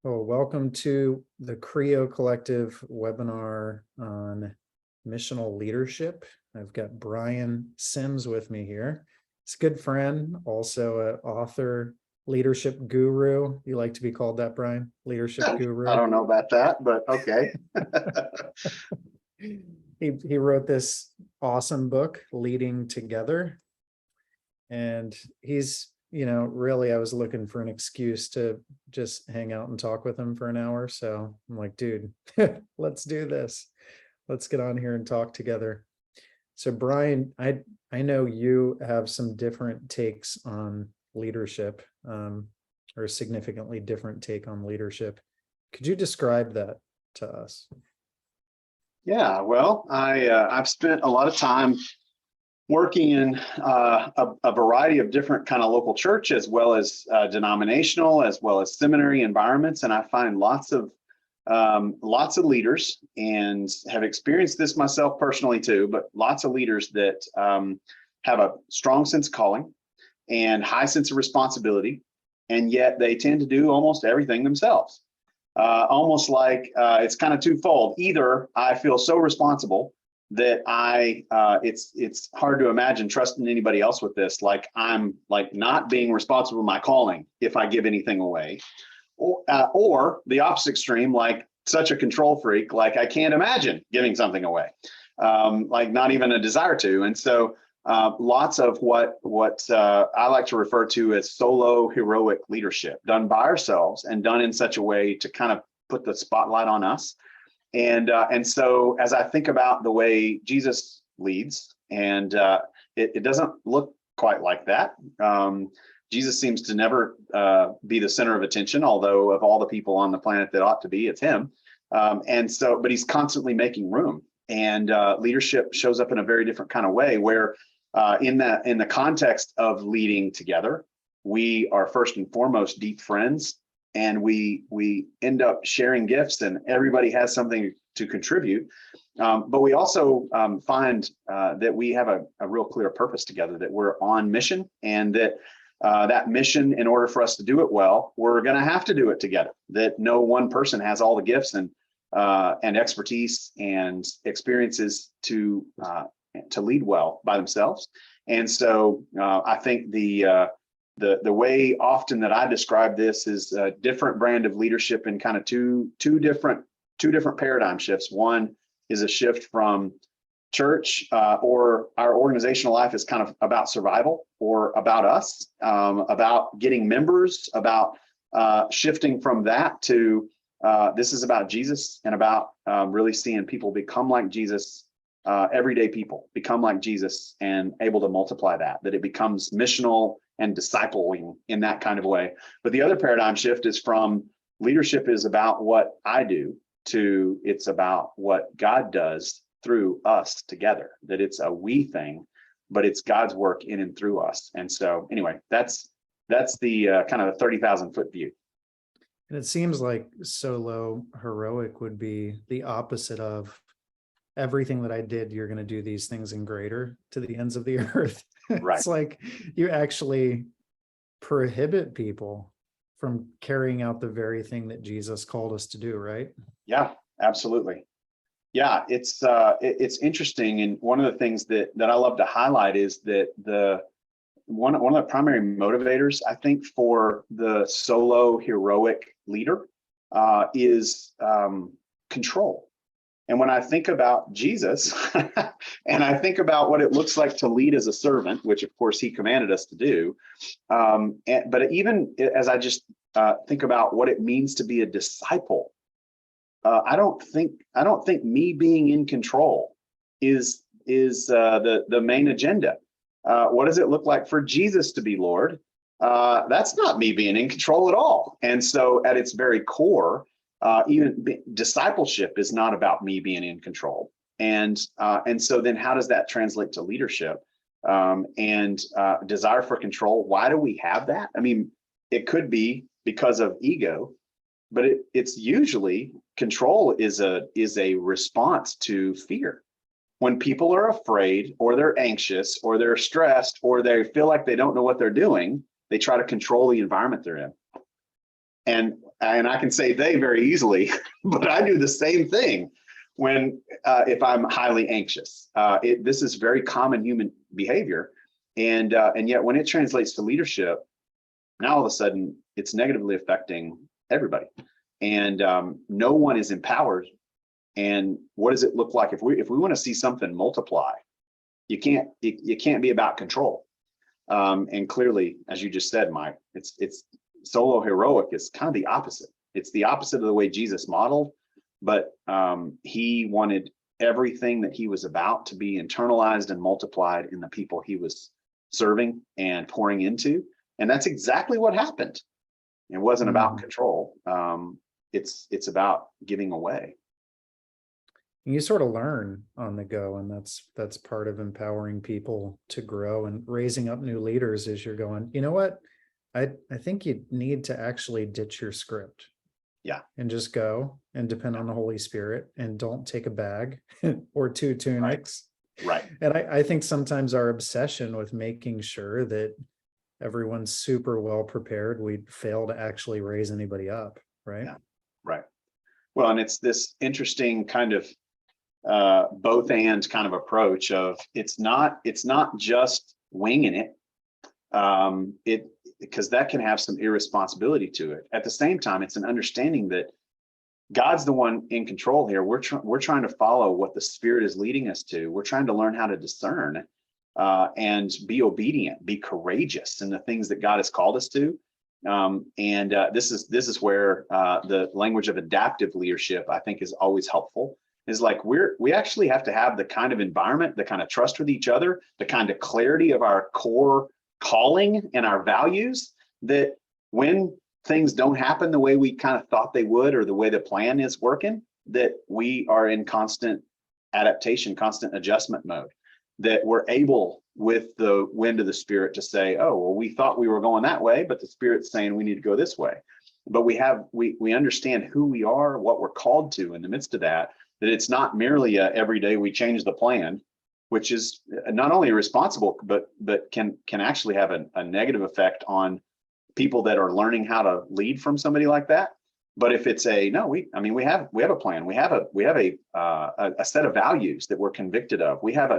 Well, welcome to the Creo Collective webinar on missional leadership. I've got Bryan Sims with me here. He's a good friend, also an author, leadership guru. You like to be called that, Bryan? Leadership guru? I don't know about that, but okay. He wrote this awesome book, Leading Together. And he's, really, I was looking for an excuse to just hang out and talk with him for an hour. So I'm like, dude, let's do this. Let's get on here and talk together. So Bryan, I know you have some different takes on leadership, or a significantly different take on leadership. Could you describe that to us? Yeah, well, I've spent a lot of time working in a variety of different kind of local church, as well as denominational, as well as seminary environments, and I find lots of leaders, and have experienced this myself personally too. But lots of leaders that have a strong sense of calling and high sense of responsibility, and yet they tend to do almost everything themselves. Almost like it's kind of twofold. Either I feel so responsible that it's hard to imagine trusting anybody else with this. Like I'm like not being responsible for my calling if I give anything away, or the opposite extreme, like such a control freak, like I can't imagine giving something away, like not even a desire to. And so lots of what I like to refer to as solo heroic leadership, done by ourselves and done in such a way to kind of put the spotlight on us. And so as I think about the way Jesus leads, and it doesn't look quite like that. Jesus seems to never be the center of attention, although of all the people on the planet that ought to be, it's him. But he's constantly making room, and leadership shows up in a very different kind of way, where in the context of leading together, we are first and foremost deep friends, and we end up sharing gifts, and everybody has something to contribute. But we also find that we have a real clear purpose together, that we're on mission, and that mission, in order for us to do it well, we're going to have to do it together. That no one person has all the gifts and expertise and experiences to lead well by themselves. And so I think the way often that I describe this is a different brand of leadership in kind of two different paradigm shifts. One is a shift from church or our organizational life is kind of about survival, or about us, about getting members, about shifting from that to this is about Jesus, and about really seeing people become like Jesus. Everyday people become like Jesus, and able to multiply that it becomes missional and discipling in that kind of way. But the other paradigm shift is from leadership is about what I do to it's about what God does through us together, that it's a we thing, but it's God's work in and through us. And so anyway, that's the kind of the 30,000 foot view. And it seems like solo heroic would be the opposite of everything that I did, you're going to do these things in greater to the ends of the earth. Right. It's like you actually prohibit people from carrying out the very thing that Jesus called us to do, right? Yeah, absolutely. Yeah, it's interesting. And one of the things that I love to highlight is that one of the primary motivators, I think, for the solo heroic leader is control. And when I think about Jesus and I think about what it looks like to lead as a servant, which of course he commanded us to do, but even as I just think about what it means to be a disciple, I don't think me being in control is the main agenda. What does it look like for Jesus to be Lord? That's not me being in control at all. And so at its very core, discipleship is not about me being in control. And so then how does that translate to leadership and desire for control? Why do we have that? I mean, it could be because of ego, but it's usually control is a response to fear. When people are afraid, or they're anxious, or they're stressed, or they feel like they don't know what they're doing, they try to control the environment they're in. And I can say they very easily, but I do the same thing when if I'm highly anxious. This is very common human behavior, and yet when it translates to leadership, now all of a sudden it's negatively affecting everybody, and no one is empowered. And what does it look like if we want to see something multiply? You can't be about control. And clearly, as you just said, Mike, it's solo heroic is kind of the opposite. It's the opposite of the way Jesus modeled, but he wanted everything that he was about to be internalized and multiplied in the people he was serving and pouring into. And that's exactly what happened. It wasn't about control. It's about giving away. You sort of learn on the go, and that's part of empowering people to grow and raising up new leaders as you're going, you know what? I think you need to actually ditch your script. Yeah. And just go and depend on the Holy Spirit, and don't take a bag or two tunics. Right. And I think sometimes our obsession with making sure that everyone's super well prepared, we fail to actually raise anybody up. Right. Yeah. Right. Well, and it's this interesting kind of both and kind of approach of it's not just winging it, because that can have some irresponsibility to it. At the same time, it's an understanding that God's the one in control here. We're trying to follow what the Spirit is leading us to. We're trying to learn how to discern and be obedient, be courageous in the things that God has called us to. This is where the language of adaptive leadership, I think, is always helpful. Is like we actually have to have the kind of environment, the kind of trust with each other, the kind of clarity of our core calling and our values, that when things don't happen the way we kind of thought they would, or the way the plan is working, that we are in constant adaptation, constant adjustment mode, that we're able with the wind of the Spirit to say, oh, well, we thought we were going that way, but the Spirit's saying we need to go this way. But we understand who we are, what we're called to in the midst of that it's not merely every day we change the plan, which is not only irresponsible, but can actually have a negative effect on people that are learning how to lead from somebody like that. But if it's we have a plan, we have a set of values that we're convicted of. We have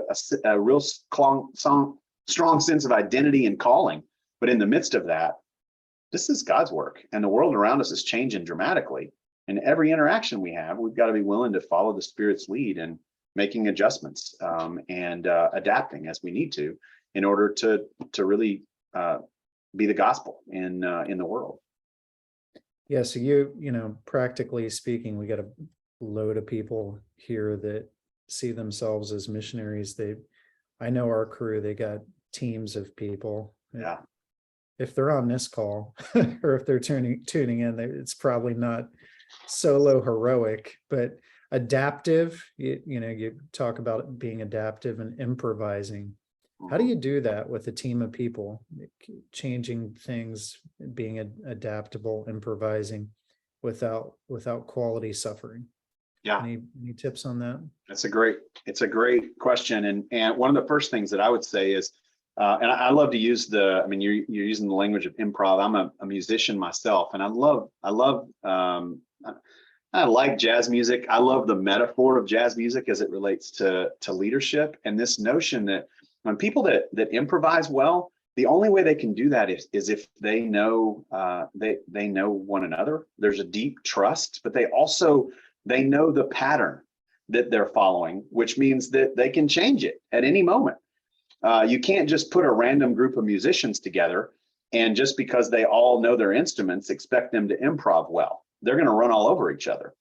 a real strong sense of identity and calling. But in the midst of that, this is God's work, and the world around us is changing dramatically. And every interaction we have, we've got to be willing to follow the Spirit's lead and making adjustments and adapting as we need to, in order to really be the gospel in the world. Yeah. So you know, practically speaking, we got a load of people here that see themselves as missionaries. I know our crew, they got teams of people. Yeah. If they're on this call or if they're tuning in, it's probably not solo heroic, but adaptive. You talk about it being adaptive and improvising. How do you do that with a team of people, changing things, being adaptable, improvising without quality suffering? Yeah. Any tips on that? It's a great question. And one of the first things that I would say is, and I love to use you're using the language of improv. I'm a musician myself, and I like jazz music. I love the metaphor of jazz music as it relates to leadership, and this notion that when people that improvise well, the only way they can do that is if they know they know one another. There's a deep trust, but they know the pattern that they're following, which means that they can change it at any moment. You can't just put a random group of musicians together and just because they all know their instruments, expect them to improv well. They're going to run all over each other.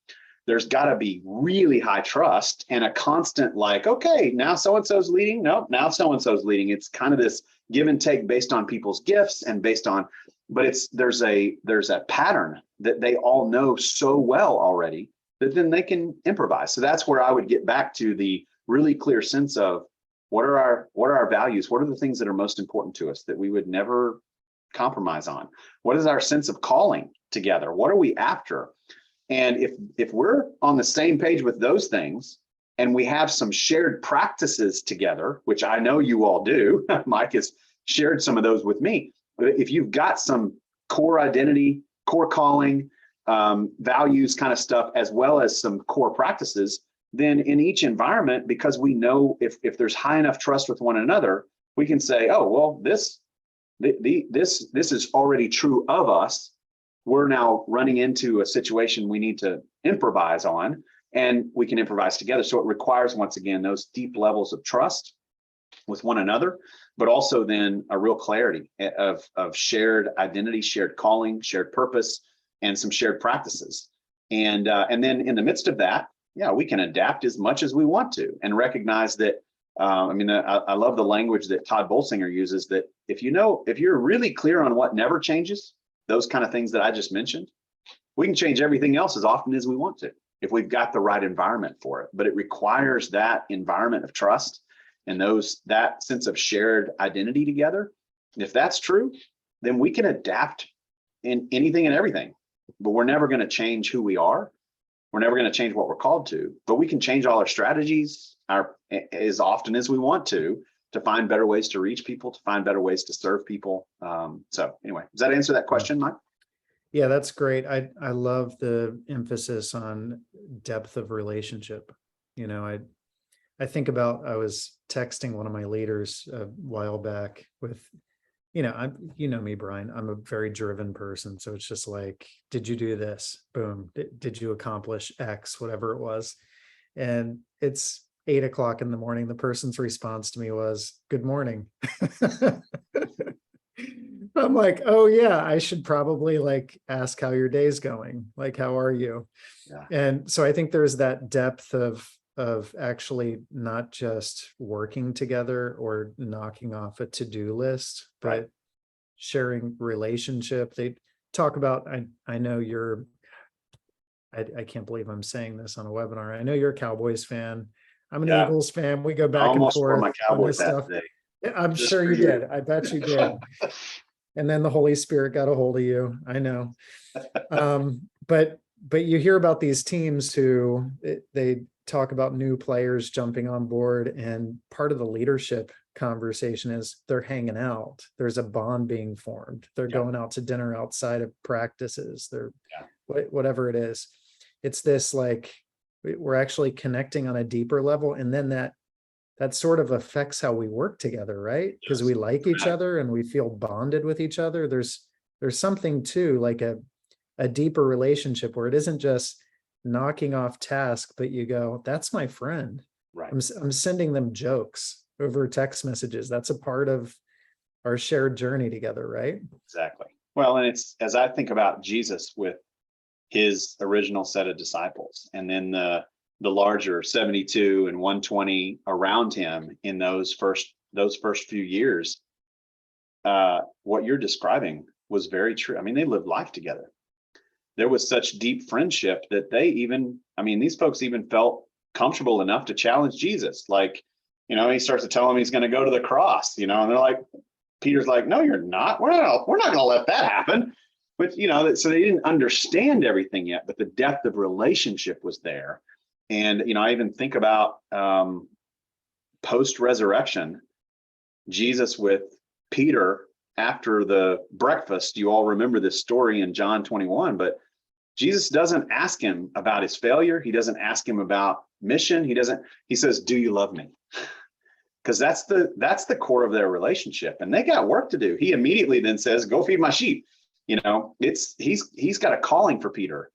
There's got to be really high trust and a constant okay, now so-and-so's leading. No, now so-and-so's leading. It's kind of this give and take based on people's gifts and but there's a pattern that they all know so well already that then they can improvise. So that's where I would get back to the really clear sense of what are our values? What are the things that are most important to us that we would never compromise on? What is our sense of calling together? What are we after? And if we're on the same page with those things, and we have some shared practices together, which I know you all do, Mike has shared some of those with me. But if you've got some core identity, core calling, values kind of stuff, as well as some core practices, then in each environment, because we know if there's high enough trust with one another, we can say, oh, well, this is already true of us. We're now running into a situation we need to improvise on, and we can improvise together. So it requires, once again, those deep levels of trust with one another, but also then a real clarity of shared identity, shared calling, shared purpose, and some shared practices. And then in the midst of that, yeah, we can adapt as much as we want to, and recognize that. I love the language that Todd Bolsinger uses, that if you're really clear on what never changes, those kind of things that I just mentioned, we can change everything else as often as we want to, if we've got the right environment for it. But it requires that environment of trust and that sense of shared identity together. If that's true, then we can adapt in anything and everything, but we're never going to change who we are. We're never going to change what we're called to, but we can change all our strategies as often as we want to find better ways to reach people, to find better ways to serve people. So anyway, does that answer that question, Mike? Yeah, that's great. I love the emphasis on depth of relationship. I think about, I was texting one of my leaders a while back with, me, Bryan, I'm a very driven person. So it's just like, did you do this? Boom. Did you accomplish X, whatever it was? And it's 8 o'clock in the morning. The person's response to me was, good morning. I'm like, oh yeah, I should probably ask how your day's going. How are you? Yeah. And so I think there's that depth of actually not just working together or knocking off a to-do list, but right. Sharing relationship. They talk about, I know I can't believe I'm saying this on a webinar. I know you're a Cowboys fan. I'm an Eagles fan. We go back and forth my on this stuff. Yeah, I'm sure you did. I bet you did. And then the Holy Spirit got a hold of you. I know. But you hear about these teams who they talk about new players jumping on board, and part of the leadership conversation is they're hanging out. There's a bond being formed. They're going out to dinner outside of practices. They're whatever it is. It's this we're actually connecting on a deeper level, and then that sort of affects how we work together, right? Because we like each other and we feel bonded with each other. There's something to a deeper relationship where it isn't just knocking off tasks, but you go, that's my friend. Right. I'm sending them jokes over text messages. That's a part of our shared journey together, right? Exactly. Well, and it's, as I think about Jesus with his original set of disciples, and then the larger 72 and 120 around him in those first few years, what you're describing was very true. I mean, they lived life together. There was such deep friendship that these folks even felt comfortable enough to challenge Jesus. He starts to tell them he's going to go to the cross, and they're like, Peter's like, no, you're not. We're not going to let that happen. But, so they didn't understand everything yet, but the depth of relationship was there. And, I even think about post-resurrection, Jesus with Peter after the breakfast. You all remember this story in John 21, but Jesus doesn't ask him about his failure. He doesn't ask him about mission. He says, do you love me? Because that's the core of their relationship. And they got work to do. He immediately then says, go feed my sheep. He's got a calling for Peter,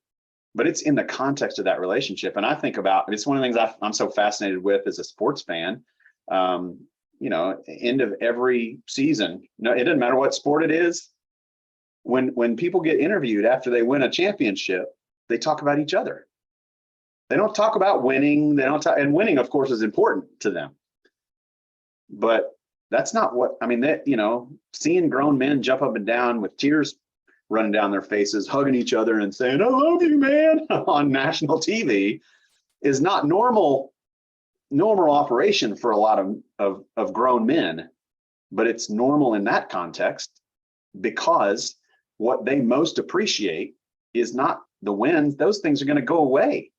but it's in the context of that relationship. And I think about, it's one of the things I'm so fascinated with as a sports fan. End of every season, it doesn't matter what sport it is. When people get interviewed after they win a championship, they talk about each other. They don't talk about winning. And winning, of course, is important to them. But that's not seeing grown men jump up and down with tears running down their faces, hugging each other and saying, I love you, man, on national TV is not normal operation for a lot of grown men, but it's normal in that context, because what they most appreciate is not the wins. Those things are going to go away,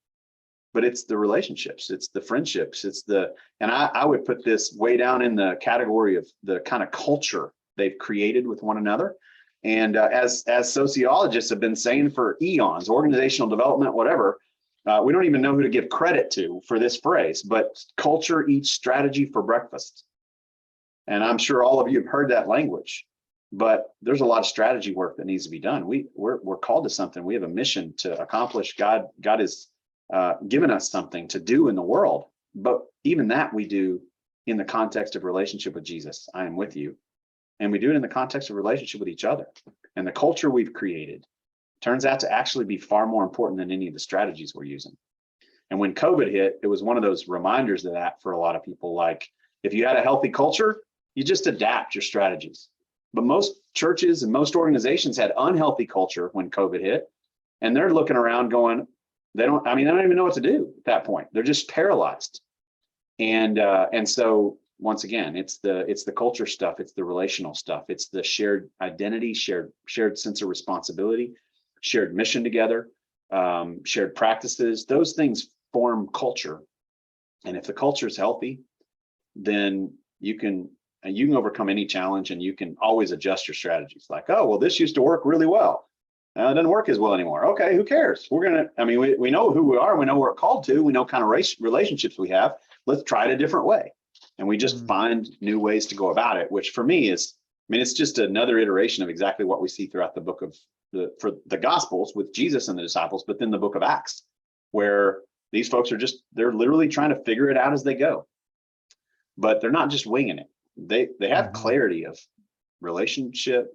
but it's the relationships, it's the friendships, and I would put this way down in the category of the kind of culture they've created with one another. And as sociologists have been saying for eons, organizational development, whatever, we don't even know who to give credit to for this phrase, but culture eats strategy for breakfast. And I'm sure all of you have heard that language, but there's a lot of strategy work that needs to be done. We're called to something. We have a mission to accomplish. God has given us something to do in the world, but even that we do in the context of relationship with Jesus. I am with you. And we do it in the context of relationship with each other. And the culture we've created turns out to actually be far more important than any of the strategies we're using. And when COVID hit, it was one of those reminders of that for a lot of people. Like, if you had a healthy culture, you just adapt your strategies. But most churches and most organizations had unhealthy culture when COVID hit. And they're looking around going, they don't even know what to do at that point. They're just paralyzed. And so once again, it's the culture stuff, it's the relational stuff, it's the shared identity, shared sense of responsibility, shared mission together, shared practices. Those things form culture. And if the culture is healthy, then you can overcome any challenge, and you can always adjust your strategies. Like, oh, well, this used to work really well. Now it doesn't work as well anymore. Okay, who cares? We know who we are. We know what we're called to. We know kind of relationships we have. Let's try it a different way. And we just find new ways to go about it, which for me is, it's just another iteration of exactly what we see throughout the book of for the Gospels with Jesus and the disciples, but then the book of Acts, where these folks they're literally trying to figure it out as they go. But they're not just winging it. They have clarity of relationship.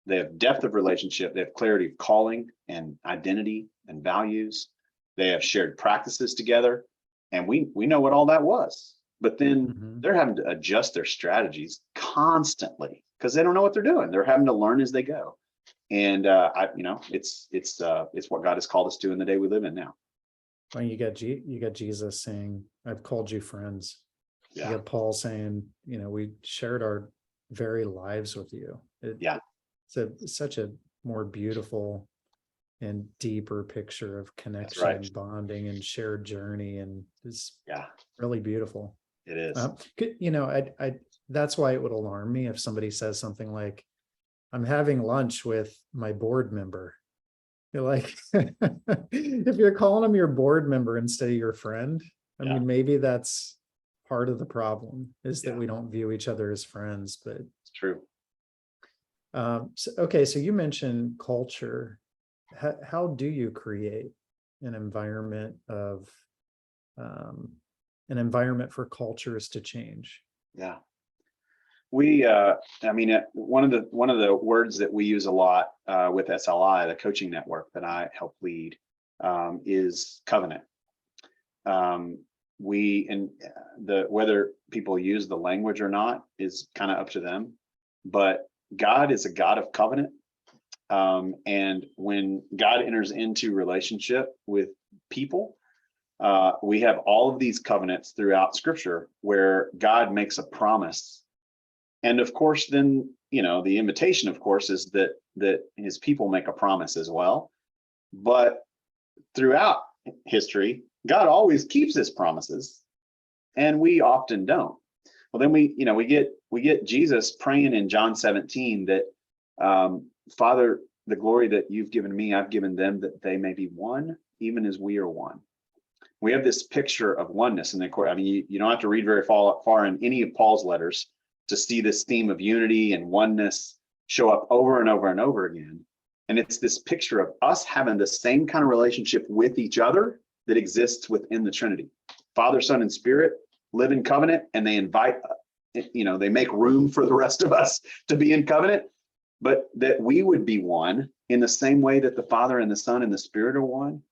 They have depth of relationship. They have clarity of calling and identity and values. They have shared practices together. And we know what all that was. But then they're having to adjust their strategies constantly because they don't know what they're doing. They're having to learn as they go. And it's what God has called us to in the day we live in now. Well, you got Jesus saying, "I've called you friends." Yeah. You got Paul saying, we shared our very lives with you. It's such a more beautiful and deeper picture of connection and bonding and shared journey, and it's really beautiful. It is. I that's why it would alarm me if somebody says something like, "I'm having lunch with my board member." You're like, if you're calling them your board member instead of your friend, maybe that's part of the problem, is that we don't view each other as friends. But it's true. So you mentioned culture. How do you create an environment for cultures to change? Yeah. We, one of the words that we use a lot with SLI, the coaching network that I help lead, is covenant. Whether people use the language or not is kind of up to them, but God is a God of covenant. And when God enters into relationship with people, we have all of these covenants throughout Scripture where God makes a promise. And of course, then, the invitation, of course, is that his people make a promise as well. But throughout history, God always keeps his promises, and we often don't. Well, then we get Jesus praying in John 17 that, Father, the glory that you've given me, I've given them, that they may be one, even as we are one. We have this picture of oneness. And you don't have to read very far in any of Paul's letters to see this theme of unity and oneness show up over and over and over again. And it's this picture of us having the same kind of relationship with each other that exists within the Trinity. Father, Son, and Spirit live in covenant, and they invite, they make room for the rest of us to be in covenant, but that we would be one in the same way that the Father and the Son and the Spirit are one.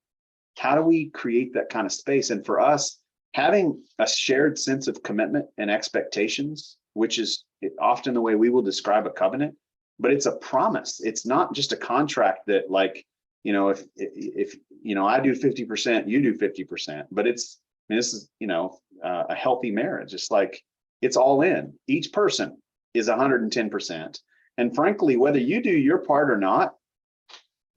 How do we create that kind of space? And for us, having a shared sense of commitment and expectations, which is often the way we will describe a covenant, but it's a promise. It's not just a contract that, like, if I do 50%, you do 50%, but this is, a healthy marriage. It's like, it's all in. Each person is 110%. And frankly, whether you do your part or not,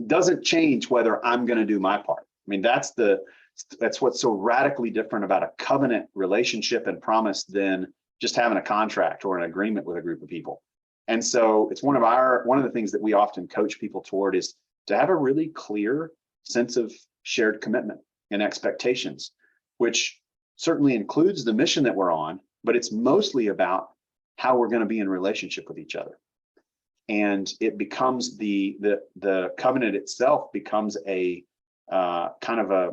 doesn't change whether I'm going to do my part. That's what's so radically different about a covenant relationship and promise than just having a contract or an agreement with a group of people. And so it's one of the things that we often coach people toward is to have a really clear sense of shared commitment and expectations, which certainly includes the mission that we're on, but it's mostly about how we're going to be in relationship with each other. And it becomes the covenant itself becomes a kind of a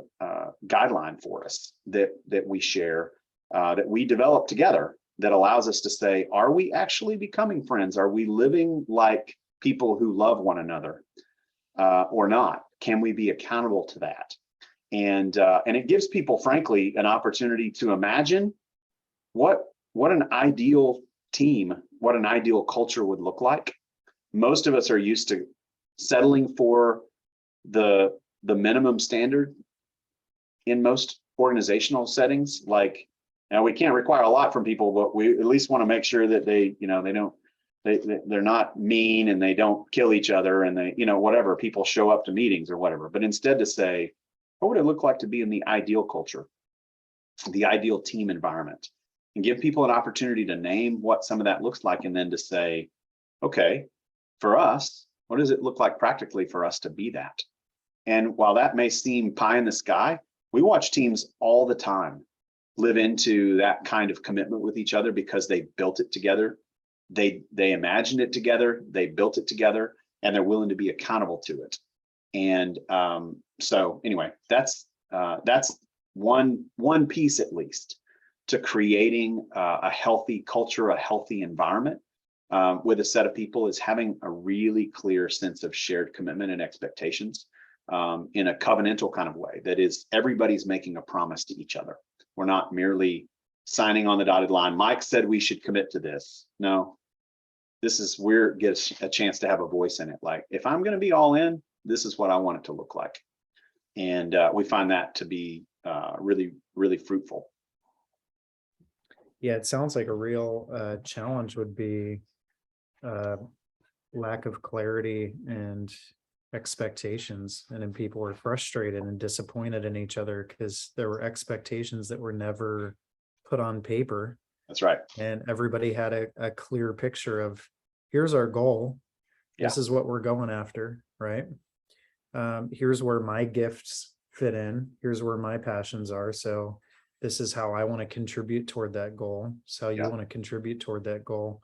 guideline for us that we share, that we develop together, that allows us to say, are we actually becoming friends? Are we living like people who love one another, or not? Can we be accountable to that? And it gives people, frankly, an opportunity to imagine what an ideal team, what an ideal culture would look like. Most of us are used to settling for the minimum standard in most organizational settings. Like, now we can't require a lot from people, but we at least want to make sure that they're not mean and they don't kill each other and they, whatever, people show up to meetings or whatever. But instead to say, what would it look like to be in the ideal culture, the ideal team environment, and give people an opportunity to name what some of that looks like, and then to say, okay, for us, what does it look like practically for us to be that? And while that may seem pie in the sky, we watch teams all the time live into that kind of commitment with each other because they built it together. They imagined it together, they built it together, and they're willing to be accountable to it. And so anyway, that's one piece, at least, to creating a healthy culture, a healthy environment with a set of people, is having a really clear sense of shared commitment and expectations in a covenantal kind of way. That is, everybody's making a promise to each other. We're not merely signing on the dotted line. Mike said we should commit to this. No, this is where it gets a chance to have a voice in it. Like, if I'm going to be all in, this is what I want it to look like. And we find that to be really, really fruitful. Yeah, it sounds like a real challenge would be lack of clarity and expectations, and then people were frustrated and disappointed in each other because there were expectations that were never put on paper. That's right. And everybody had a clear picture of, here's our goal, this is what we're going after, right? Here's where my gifts fit in, here's where my passions are, so this is how I want to contribute toward that goal, so you want to contribute toward that goal.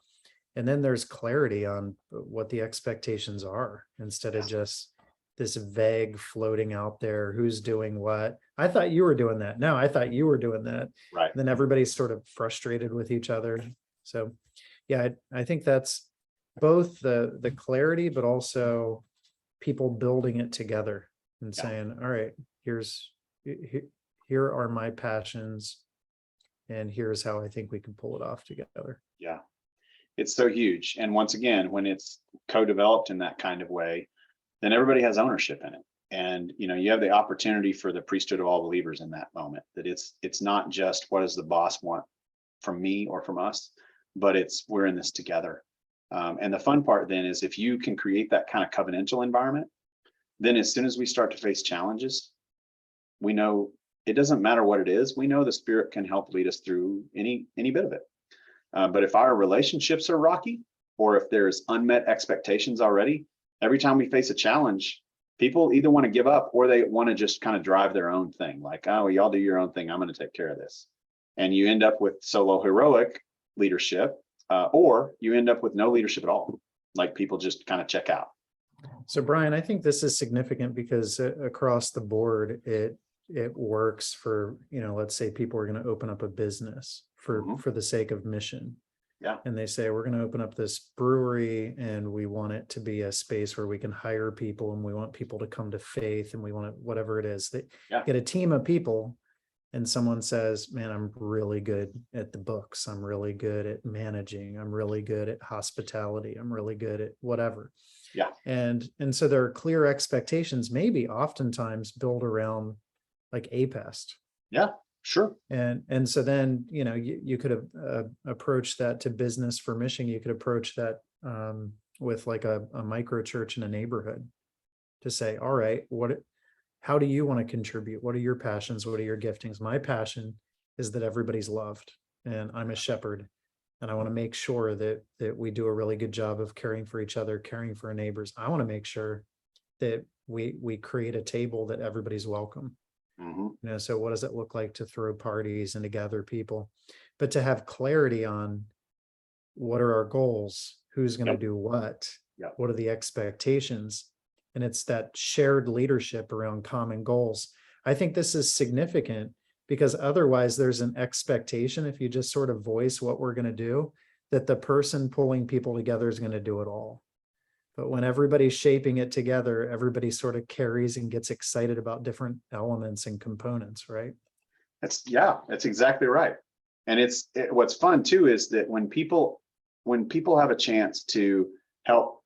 And then there's clarity on what the expectations are, instead of just this vague floating out there, who's doing what. I thought you were doing that. No, I thought you were doing that. Right. And then everybody's sort of frustrated with each other. So yeah, I think that's both the clarity, but also people building it together and saying, all right, here are my passions, and here's how I think we can pull it off together. Yeah. It's so huge. And once again, when it's co-developed in that kind of way, then everybody has ownership in it. And you have the opportunity for the priesthood of all believers in that moment, that it's not just what does the boss want from me or from us, but it's we're in this together. And the fun part then is, if you can create that kind of covenantal environment, then as soon as we start to face challenges, we know it doesn't matter what it is. We know the Spirit can help lead us through any bit of it. But if our relationships are rocky, or if there's unmet expectations already, every time we face a challenge, people either want to give up or they want to just kind of drive their own thing. Like, oh, y'all do your own thing, I'm going to take care of this. And you end up with solo heroic leadership, or you end up with no leadership at all. Like, people just kind of check out. So Bryan, I think this is significant because across the board, it works for, let's say people are going to open up a business for the sake of mission. Yeah. And they say, we're going to open up this brewery and we want it to be a space where we can hire people and we want people to come to faith and we want whatever it is. They get a team of people, and someone says, man, I'm really good at the books. I'm really good at managing. I'm really good at hospitality. I'm really good at whatever. Yeah. And so there are clear expectations, maybe oftentimes built around like a pest. Yeah, sure. And so then, you could approach that to business for mission. You could approach that with like a micro church in a neighborhood to say, all right, how do you want to contribute? What are your passions? What are your giftings? My passion is that everybody's loved, and I'm a shepherd, and I want to make sure that we do a really good job of caring for each other, caring for our neighbors. I want to make sure that we create a table that everybody's welcome. So what does it look like to throw parties and to gather people, but to have clarity on what are our goals, who's going to do what, what are the expectations, and it's that shared leadership around common goals. I think this is significant because otherwise there's an expectation, if you just sort of voice what we're going to do, that the person pulling people together is going to do it all. But when everybody's shaping it together, everybody sort of carries and gets excited about different elements and components, right? That's exactly right. And what's fun too is that when people have a chance to help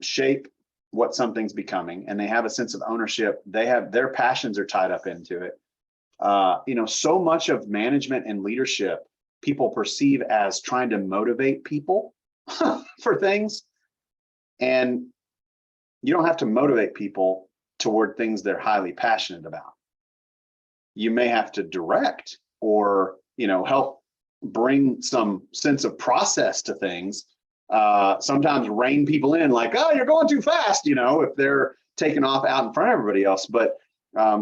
shape what something's becoming, and they have a sense of ownership, their passions are tied up into it. So much of management and leadership people perceive as trying to motivate people for things. And you don't have to motivate people toward things they're highly passionate about. You may have to direct or, help bring some sense of process to things. Sometimes rein people in like, oh, you're going too fast, if they're taking off out in front of everybody else. But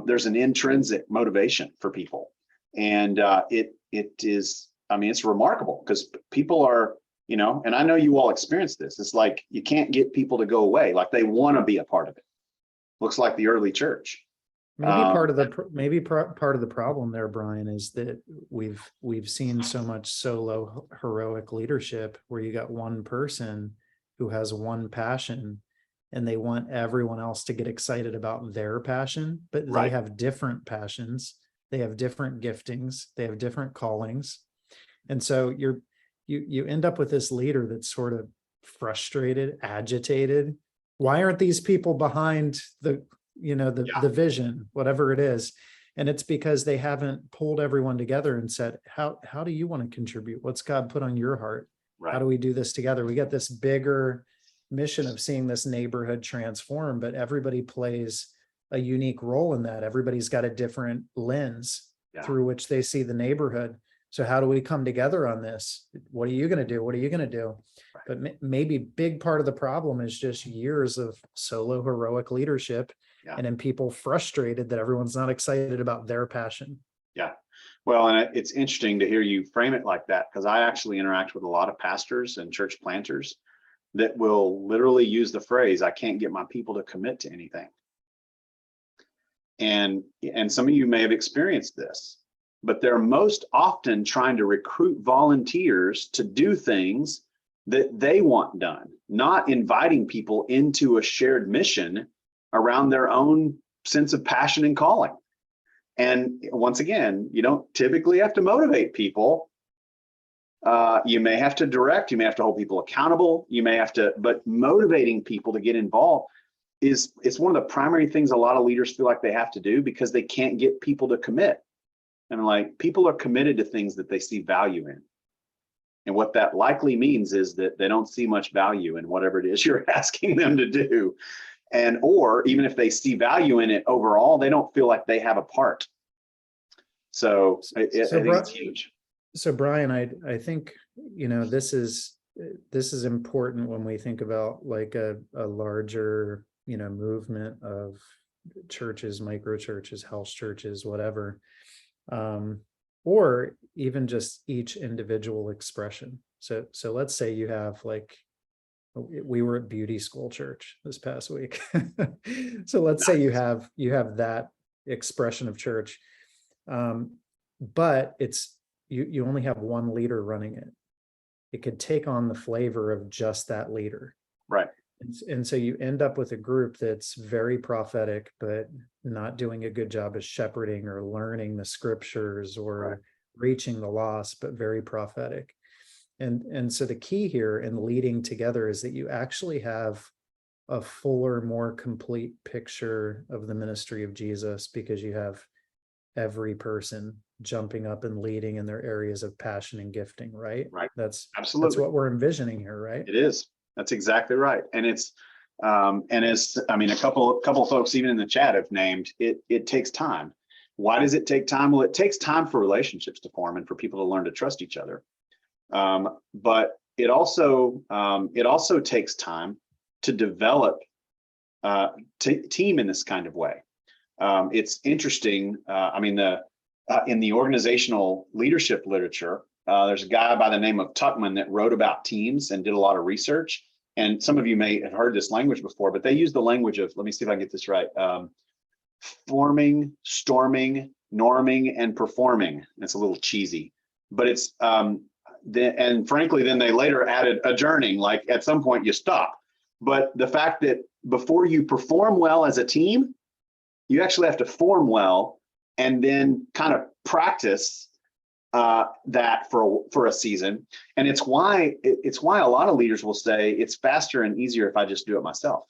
there's an intrinsic motivation for people. And it is, it's remarkable because people are, and I know you all experience this. It's like you can't get people to go away. Like they want to be a part of it. Looks like the early church. Maybe part of the problem there, Bryan, is that we've seen so much solo heroic leadership where you got one person who has one passion and they want everyone else to get excited about their passion, but they have different passions, they have different giftings, they have different callings. And so you end up with this leader that's sort of frustrated, agitated. Why aren't these people behind the vision, whatever it is? And it's because they haven't pulled everyone together and said, how do you want to contribute? What's God put on your heart? How do we do this together? We got this bigger mission of seeing this neighborhood transform, but everybody plays a unique role in that. Everybody's got a different lens through which they see the neighborhood. So how do we come together on this? What are you going to do? What are you going to do? But maybe big part of the problem is just years of solo heroic leadership and then people frustrated that everyone's not excited about their passion. Yeah. Well, and it's interesting to hear you frame it like that, because I actually interact with a lot of pastors and church planters that will literally use the phrase, I can't get my people to commit to anything. And some of you may have experienced this, but they're most often trying to recruit volunteers to do things that they want done, not inviting people into a shared mission around their own sense of passion and calling. And once again, you don't typically have to motivate people. You may have to direct, you may have to hold people accountable, you may have to, but motivating people to get involved it's one of the primary things a lot of leaders feel like they have to do because they can't get people to commit. And like, people are committed to things that they see value in. And what that likely means is that they don't see much value in whatever it is you're asking them to do. And, or even if they see value in it overall, they don't feel like they have a part. So I think it's huge. So Bryan, I think, this is important when we think about like a larger, movement of churches, micro churches, house churches, whatever. Or even just each individual expression. So let's say you have like, we were at beauty school church this past week. So let's say you have that expression of church. But it's, you only have one leader running it. It could take on the flavor of just that leader. Right. And so you end up with a group that's very prophetic, but not doing a good job of shepherding or learning the scriptures or reaching the lost, but very prophetic. And so the key here in leading together is that you actually have a fuller, more complete picture of the ministry of Jesus, because you have every person jumping up and leading in their areas of passion and gifting, right? Right. That's absolutely that's what we're envisioning here, right? It is. That's exactly right. And it's and as a couple of folks even in the chat have named it, it takes time. Why does it take time? Well, it takes time for relationships to form and for people to learn to trust each other. But it also takes time to develop team in this kind of way. It's interesting. In the organizational leadership literature, there's a guy by the name of Tuckman that wrote about teams and did a lot of research. And some of you may have heard this language before, but they use the language of, let me see if I can get this right, forming, storming, norming, and performing. It's a little cheesy, but it's, and frankly, then they later added adjourning, like at some point you stop. But the fact that before you perform well as a team, you actually have to form well and then kind of practice that for a season. And it's why a lot of leaders will say it's faster and easier if I just do it myself,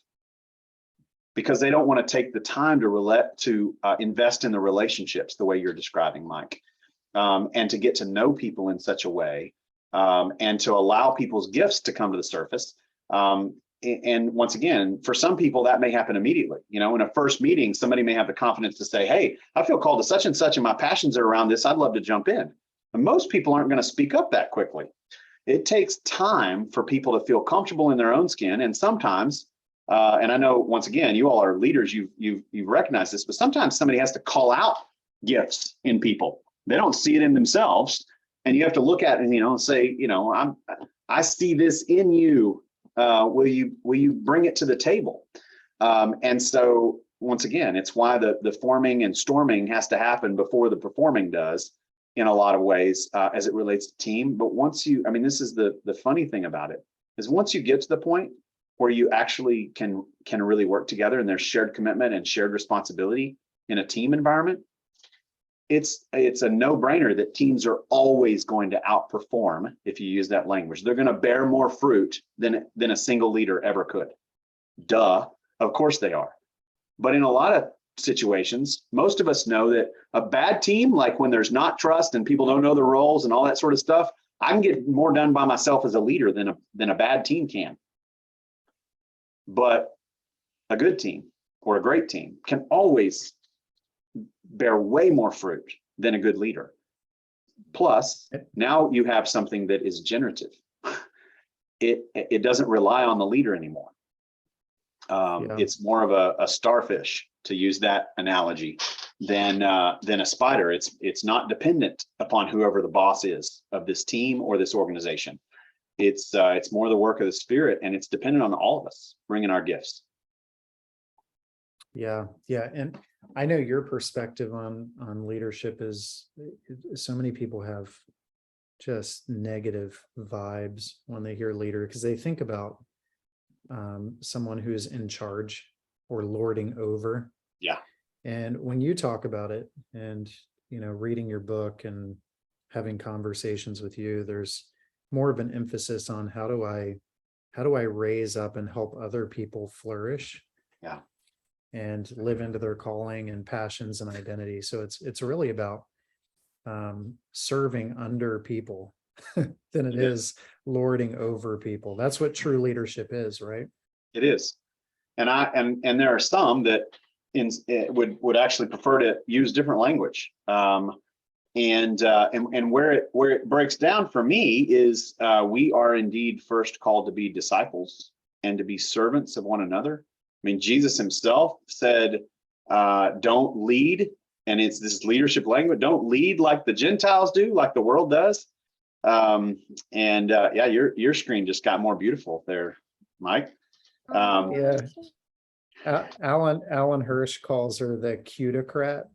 because they don't want to take the time to invest in the relationships the way you're describing, Mike, and to get to know people in such a way, and to allow people's gifts to come to the surface. And once again, for some people that may happen immediately. In a first meeting, somebody may have the confidence to say, hey, I feel called to such and such and my passions are around this, I'd love to jump in. And most people aren't going to speak up that quickly. It takes time for people to feel comfortable in their own skin. And sometimes, and I know, once again, you all are leaders, you've recognized this, but sometimes somebody has to call out gifts in people. They don't see it in themselves. And you have to look at it and, say, I see this in you. Will you bring it to the table? And so once again, it's why the forming and storming has to happen before the performing does, in a lot of ways, as it relates to team. But this is the funny thing about it, is once you get to the point where you actually can really work together and there's shared commitment and shared responsibility in a team environment, it's a no-brainer that teams are always going to outperform. If you use that language, they're going to bear more fruit than a single leader ever could. Duh, of course they are. But in a lot of situations, most of us know that a bad team, like when there's not trust and people don't know the roles and all that sort of stuff, I can get more done by myself as a leader than a bad team can. But a good team or a great team can always bear way more fruit than a good leader. Plus, now you have something that is generative. It doesn't rely on the leader anymore. It's more of a starfish, to use that analogy, than a spider. It's not dependent upon whoever the boss is of this team or this organization. It's more the work of the Spirit, and it's dependent on all of us bringing our gifts. Yeah. And I know your perspective on leadership is so many people have just negative vibes when they hear leader, because they think about someone who's in charge or lording over. Yeah. And when you talk about it and, reading your book and having conversations with you, there's more of an emphasis on how do I raise up and help other people flourish. Yeah. And live into their calling and passions and identity. So it's really about serving under people than it is lording over people. That's what true leadership is, right? It is. And there are some that would actually prefer to use different language. And where it breaks down for me is we are indeed first called to be disciples and to be servants of one another. I mean, Jesus himself said, don't lead. And it's this leadership language. Don't lead like the Gentiles do, like the world does. Your screen just got more beautiful there, Mike. Alan Hirsch calls her the cutocrat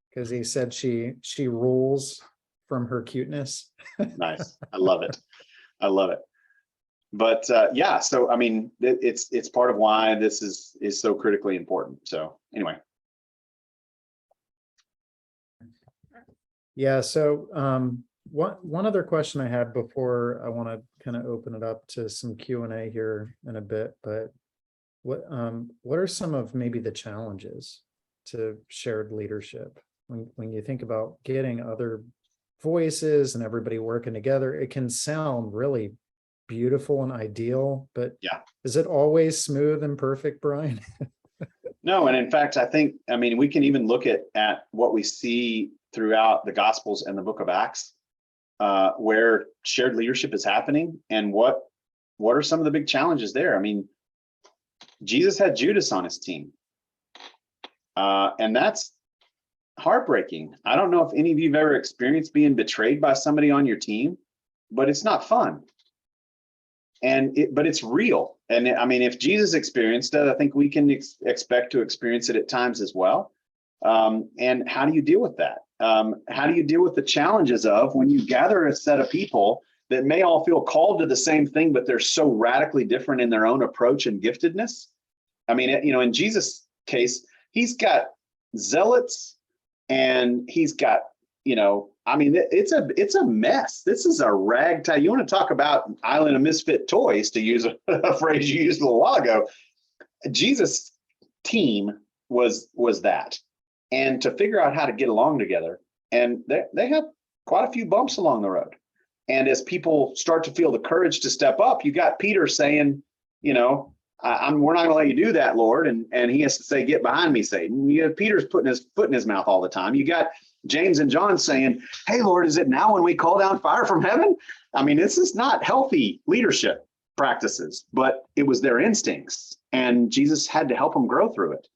because he said she rules from her cuteness. Nice. I love it. But so I mean, it's part of why this is so critically important. So anyway. Yeah. So one other question I had before I want to kind of open it up to some Q&A here in a bit, but what are some of maybe the challenges to shared leadership when you think about getting other voices and everybody working together? It can sound really beautiful and ideal, but is it always smooth and perfect, Bryan? No, and in fact, we can even look at what we see throughout the Gospels and the book of Acts. where shared leadership is happening, and what are some of the big challenges there. I mean, Jesus had Judas on his team, and that's heartbreaking. I don't know if any of you have ever experienced being betrayed by somebody on your team, but it's not fun. But it's real. And I mean, if Jesus experienced it, I think we can expect to experience it at times as well. And how do you deal with that? How do you deal with the challenges of when you gather a set of people that may all feel called to the same thing, but they're so radically different in their own approach and giftedness? I mean, in Jesus' case, he's got zealots, and he's got, I mean, it's a mess. This is a ragtag. You want to talk about island of misfit toys, to use a phrase you used a little while ago. Jesus' team was that. And to figure out how to get along together, and they have quite a few bumps along the road. And as people start to feel the courage to step up, you got Peter saying, we're not going to let you do that, Lord. And he has to say, get behind me, Satan. Peter's putting his foot in his mouth all the time. You got James and John saying, hey, Lord, is it now when we call down fire from heaven? I mean, this is not healthy leadership practices, but it was their instincts. And Jesus had to help them grow through it.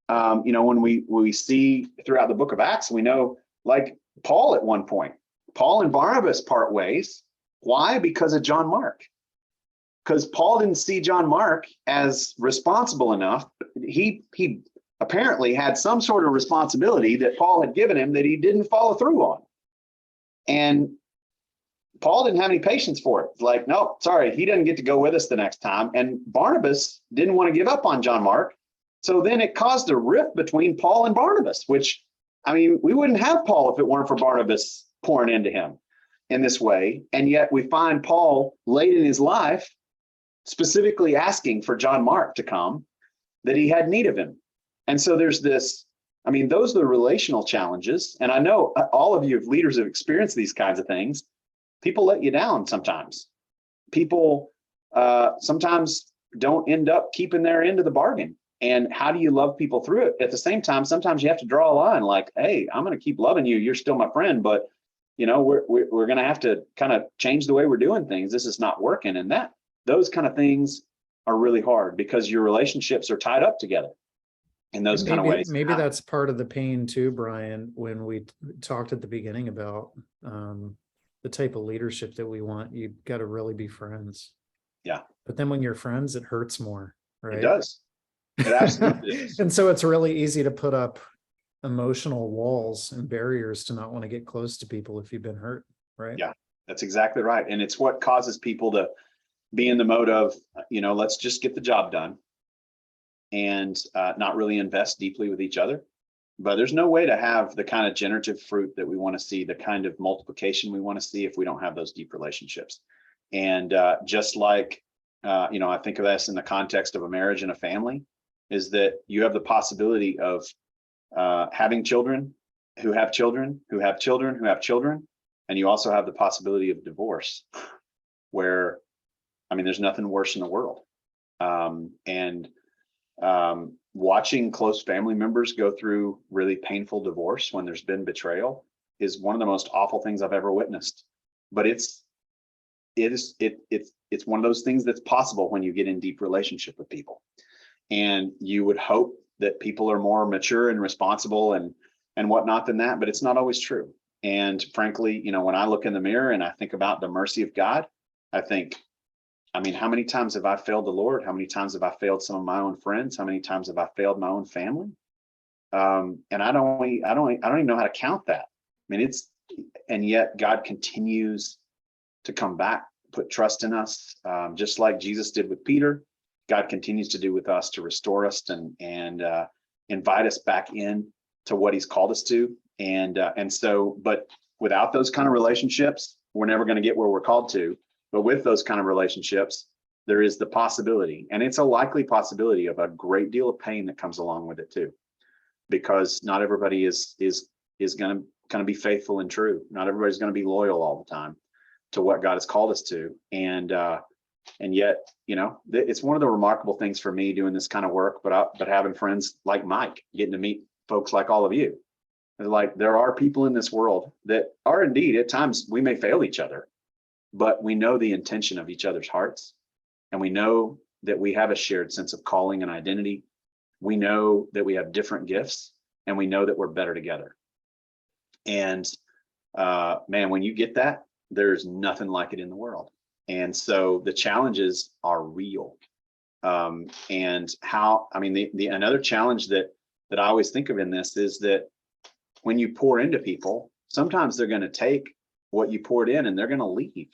When we see throughout the book of Acts, we know, like Paul at one point, Paul and Barnabas part ways. Why? Because of John Mark. Because Paul didn't see John Mark as responsible enough. He apparently had some sort of responsibility that Paul had given him that he didn't follow through on. And Paul didn't have any patience for it. It's like, no, sorry, he doesn't get to go with us the next time. And Barnabas didn't want to give up on John Mark. So then it caused a rift between Paul and Barnabas, which, I mean, we wouldn't have Paul if it weren't for Barnabas pouring into him in this way. And yet we find Paul late in his life specifically asking for John Mark to come, that he had need of him. And so there's this, I mean, those are the relational challenges. And I know all of you leaders have experienced these kinds of things. People let you down sometimes. People sometimes don't end up keeping their end of the bargain. And how do you love people through it? At the same time, sometimes you have to draw a line like, hey, I'm going to keep loving you. You're still my friend, but we're going to have to kind of change the way we're doing things. This is not working. And those kind of things are really hard because your relationships are tied up together in those kind of ways. Maybe that's part of the pain too, Bryan, when we talked at the beginning about the type of leadership that we want. You've got to really be friends. Yeah. But then when you're friends, it hurts more, right? It does. It absolutely is. And so it's really easy to put up emotional walls and barriers to not want to get close to people if you've been hurt, right? Yeah, that's exactly right. And it's what causes people to be in the mode of, let's just get the job done and not really invest deeply with each other. But there's no way to have the kind of generative fruit that we want to see, the kind of multiplication we want to see if we don't have those deep relationships. And just like, I think of this in the context of a marriage and a family, is that you have the possibility of having children who have children, who have children, who have children. And you also have the possibility of divorce, where, I mean, there's nothing worse in the world. Watching close family members go through really painful divorce when there's been betrayal is one of the most awful things I've ever witnessed. But it's one of those things that's possible when you get in deep relationship with people. And you would hope that people are more mature and responsible and whatnot than that, but it's not always true. And frankly, when I look in the mirror and I think about the mercy of God, I think, I mean, how many times have I failed the Lord? How many times have I failed some of my own friends? How many times have I failed my own family? And I don't even know how to count that. I mean, and yet God continues to come back, put trust in us, just like Jesus did with Peter. God continues to do with us to restore us and invite us back in to what he's called us to. And so, but without those kind of relationships, we're never going to get where we're called to. But with those kind of relationships, there is the possibility, and it's a likely possibility, of a great deal of pain that comes along with it too, because not everybody is going to be faithful and true. Not everybody's going to be loyal all the time to what God has called us to. And yet, it's one of the remarkable things for me doing this kind of work, but having friends like Mike, getting to meet folks like all of you, Like, there are people in this world that are indeed, at times we may fail each other, but we know the intention of each other's hearts. And we know that we have a shared sense of calling and identity. We know that we have different gifts, and we know that we're better together. And man, when you get that, there's nothing like it in the world. And so the challenges are real. And how, I mean, another challenge that I always think of in this is that when you pour into people, sometimes they're going to take what you poured in and they're going to leave.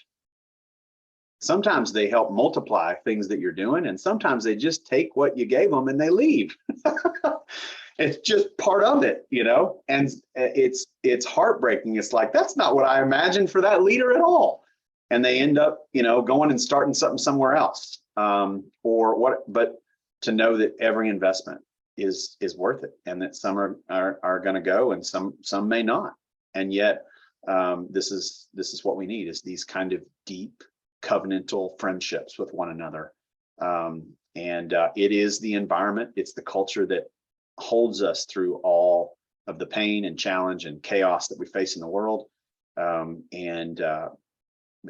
Sometimes they help multiply things that you're doing, and sometimes they just take what you gave them and they leave. It's just part of it, you know, and it's heartbreaking. It's like, that's not what I imagined for that leader at all. And they end up, you know, going and starting something somewhere else, or what, but to know that every investment is worth it, and that some are going to go and some may not. And yet this is what we need, is these kind of deep covenantal friendships with one another. It is the environment, it's the culture that holds us through all of the pain and challenge and chaos that we face in the world.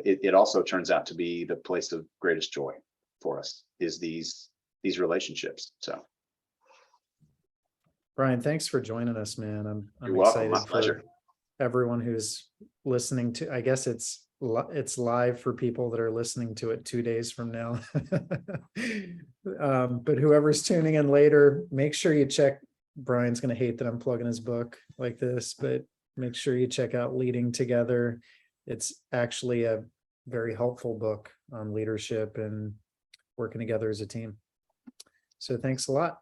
It also turns out to be the place of greatest joy for us, is these relationships. So, Bryan, thanks for joining us, man. I'm you're welcome. My excited pleasure. for everyone who's listening to, I guess it's live for people that are listening to it 2 days from now. But whoever's tuning in later, make sure you check. Bryan's going to hate that I'm plugging his book like this, but make sure you check out Leading Together. It's actually a very helpful book on leadership and working together as a team. So thanks a lot.